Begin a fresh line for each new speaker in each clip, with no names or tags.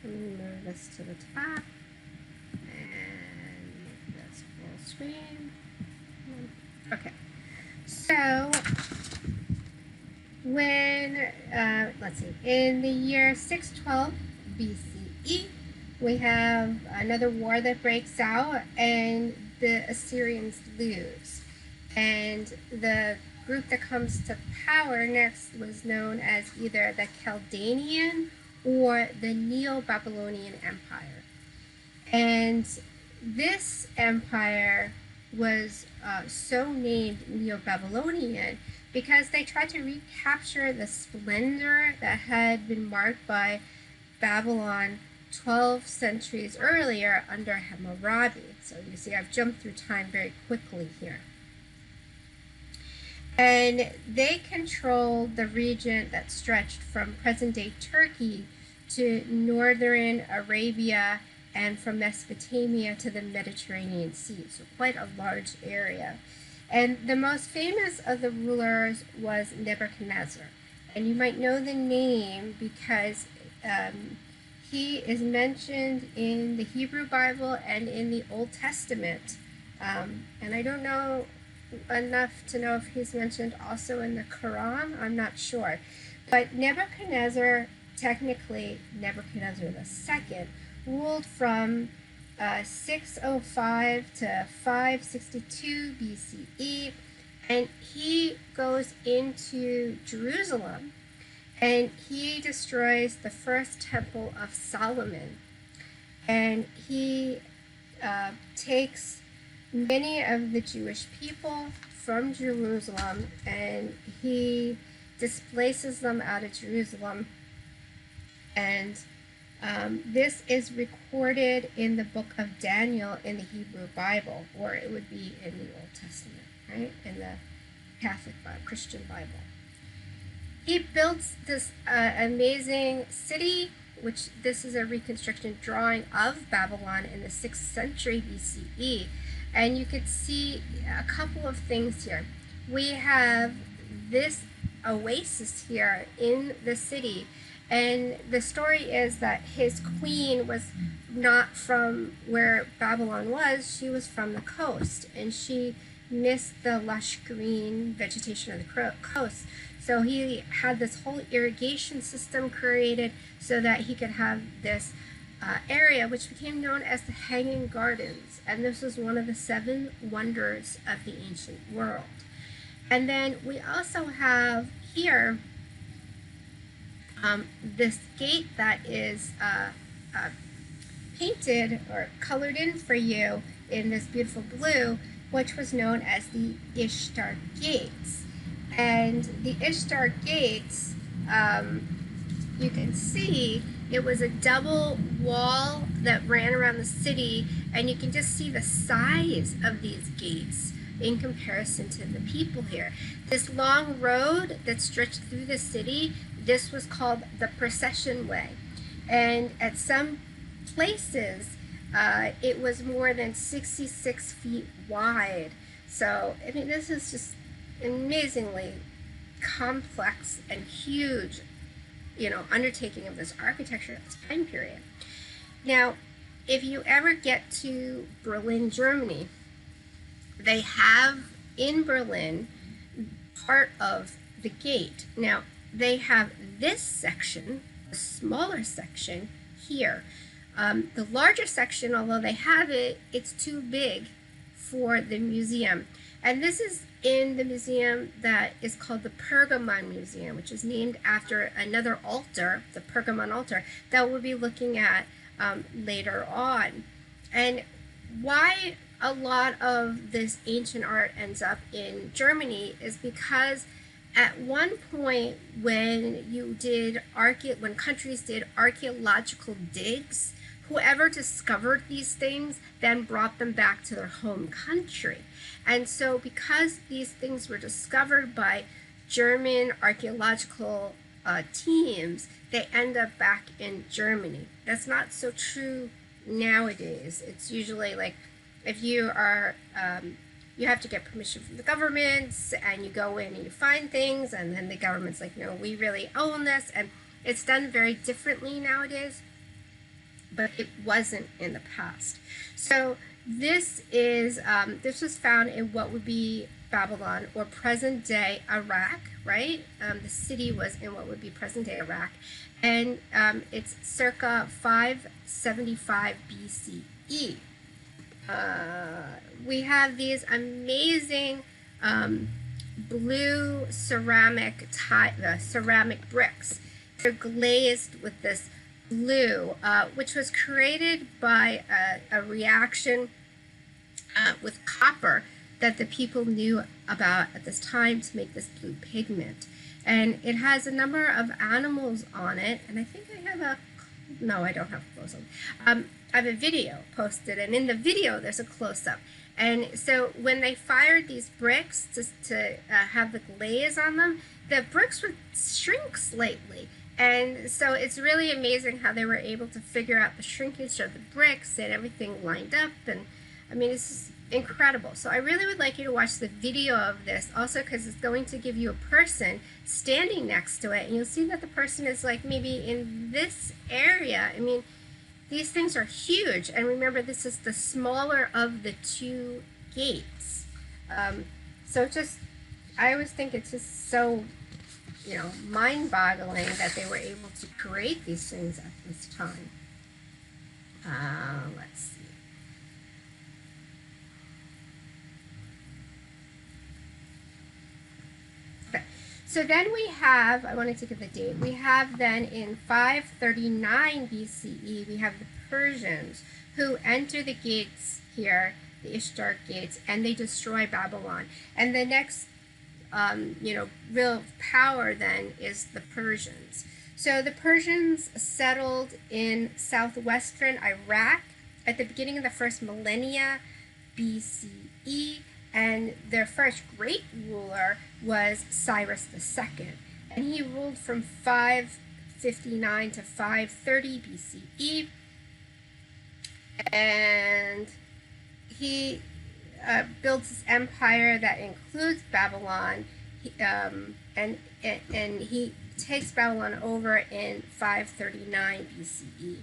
Move this to the top. And make this full screen. Okay. So when, let's see, in the year 612 BCE, we have another war that breaks out, and the Assyrians lose. And the group that comes to power next was known as either the Chaldean or the Neo-Babylonian Empire. And this empire was so named Neo-Babylonian because they tried to recapture the splendor that had been marked by Babylon 12 centuries earlier under Hammurabi. So you see, I've jumped through time very quickly here. And they controlled the region that stretched from present-day Turkey to northern Arabia and from Mesopotamia to the Mediterranean Sea, so quite a large area. And the most famous of the rulers was Nebuchadnezzar. And you might know the name because he is mentioned in the Hebrew Bible and in the Old Testament. And I don't know enough to know if he's mentioned also in the Quran. I'm not sure. But Nebuchadnezzar, technically Nebuchadnezzar II, ruled from 605 to 562 BCE, and he goes into Jerusalem and he destroys the first temple of Solomon, and he takes many of the Jewish people from Jerusalem and he displaces them out of Jerusalem. And this is recorded in the book of Daniel in the Hebrew Bible, or it would be in the Old Testament, right? In the Catholic Christian Bible. He builds this amazing city, which this is a reconstruction drawing of Babylon in the 6th century BCE. And you could see a couple of things here. We have this oasis here in the city. And the story is that his queen was not from where Babylon was, she was from the coast, and she missed the lush green vegetation of the coast. So he had this whole irrigation system created so that he could have this area, which became known as the Hanging Gardens. And this was one of the 7 wonders of the ancient world. And then we also have here this gate that is painted or colored in for you in this beautiful blue, which was known as the Ishtar Gates. And the Ishtar Gates, you can see it was a double wall that ran around the city, and you can just see the size of these gates in comparison to the people here. This long road that stretched through the city, this was called the Procession Way. And at some places, it was more than 66 feet wide. So, I mean, this is just amazingly complex and huge, undertaking of this architecture at this time period. Now, if you ever get to Berlin, Germany, they have in Berlin part of the gate. Now, they have this section, a smaller section here. The larger section, although they have it, it's too big for the museum. And this is in the museum that is called the Pergamon Museum, which is named after another altar, the Pergamon altar, that we'll be looking at later on. And why a lot of this ancient art ends up in Germany is because at one point when when countries did archaeological digs, whoever discovered these things then brought them back to their home country. And so because these things were discovered by German archaeological teams, they end up back in Germany. That's not so true nowadays. It's usually like if you are, you have to get permission from the governments, and you go in and you find things, and then the government's like, no, we really own this, and it's done very differently nowadays. but it wasn't in the past. So this was found in what would be Babylon, or present day Iraq, right? The city was in what would be present day Iraq, and it's circa 575 BCE. We have these amazing blue ceramic bricks. They're glazed with this blue, which was created by a reaction with copper that the people knew about at this time to make this blue pigment. And it has a number of animals on it, and I think I have no, I don't have a close-up. I have a video posted, and in the video there's a close-up. And so when they fired these bricks to have the glaze on them, the bricks would shrink slightly. And so it's really amazing how they were able to figure out the shrinkage of the bricks and everything lined up. And I mean, it's just incredible. So I really would like you to watch the video of this also, because it's going to give you a person standing next to it, and you'll see that the person is like maybe in this area. I mean, these things are huge, and remember, this is the smaller of the two gates. So just, I always think it's just so, you know, mind-boggling that they were able to create these things at this time. Let's see. So then we have, I wanted to give the date, we have then in 539 BCE, we have the Persians who enter the gates here, the Ishtar gates, and they destroy Babylon. And the next, real power then is the Persians. So the Persians settled in southwestern Iraq at the beginning of the first millennia BCE. And their first great ruler was Cyrus II, and he ruled from 559 to 530 BCE, and he builds his empire that includes Babylon, and he takes Babylon over in 539 BCE.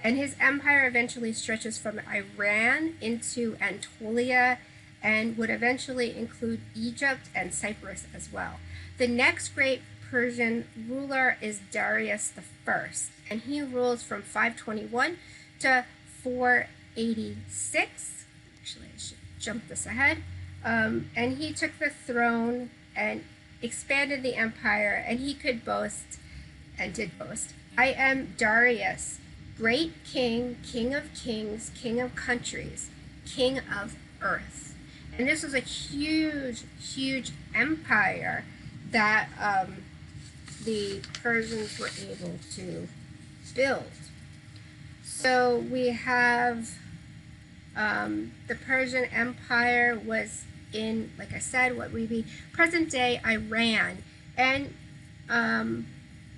And his empire eventually stretches from Iran into Anatolia, and would eventually include Egypt and Cyprus as well. The next great Persian ruler is Darius I, and he rules from 521 to 486. Actually, I should jump this ahead. And he took the throne and expanded the empire, and he could boast, and did boast, "I am Darius, great king, king of kings, king of countries, king of earth." And this was a huge, huge empire that the Persians were able to build. So we have the Persian Empire was in, like I said, what would be present-day Iran. And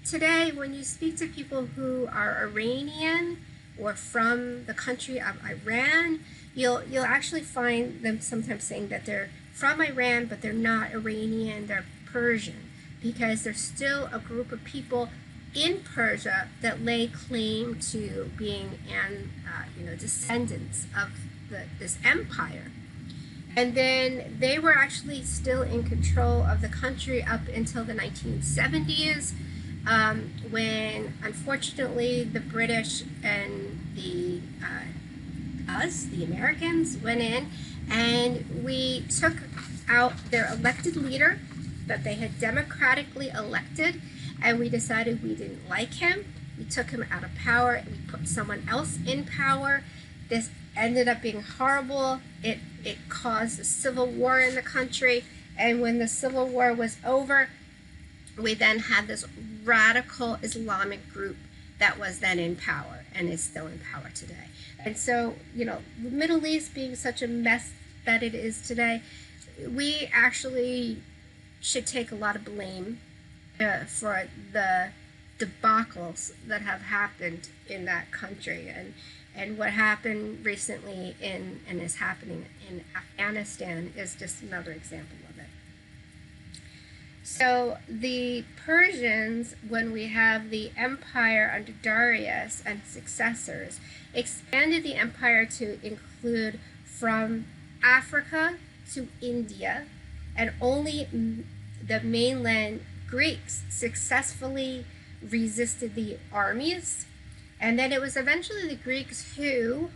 today, when you speak to people who are Iranian or from the country of Iran, you'll actually find them sometimes saying that they're from Iran, but they're not Iranian, they're Persian, because there's still a group of people in Persia that lay claim to being descendants of this empire. And then they were actually still in control of the country up until the 1970s, when unfortunately the British and the Americans, went in and we took out their elected leader that they had democratically elected, and we decided we didn't like him. We took him out of power and we put someone else in power. This ended up being horrible. It caused a civil war in the country, and when the civil war was over, we then had this radical Islamic group that was then in power and is still in power today. And so, the Middle East being such a mess that it is today, we actually should take a lot of blame for the debacles that have happened in that country, and what happened recently and is happening in Afghanistan is just another example of it. So the Persians, when we have the empire under Darius and successors, expanded the empire to include from Africa to India, and only the mainland Greeks successfully resisted the armies. And then it was eventually the Greeks who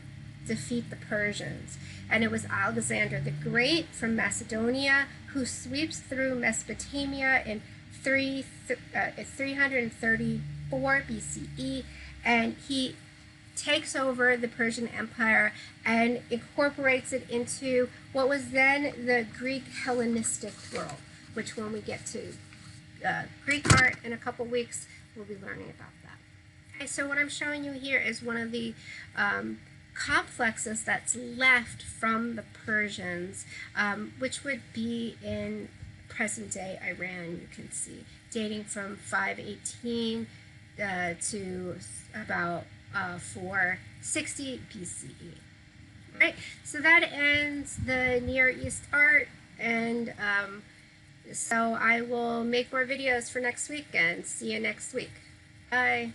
defeat the Persians. And it was Alexander the Great from Macedonia who sweeps through Mesopotamia in 334 BCE, and he takes over the Persian Empire and incorporates it into what was then the Greek Hellenistic world, which when we get to Greek art in a couple weeks, we'll be learning about that. Okay, so what I'm showing you here is one of the complexes that's left from the Persians, which would be in present-day Iran, you can see, dating from 518 to about 460 BCE. Right, so that ends the Near East art, and so I will make more videos for next week, and see you next week. Bye.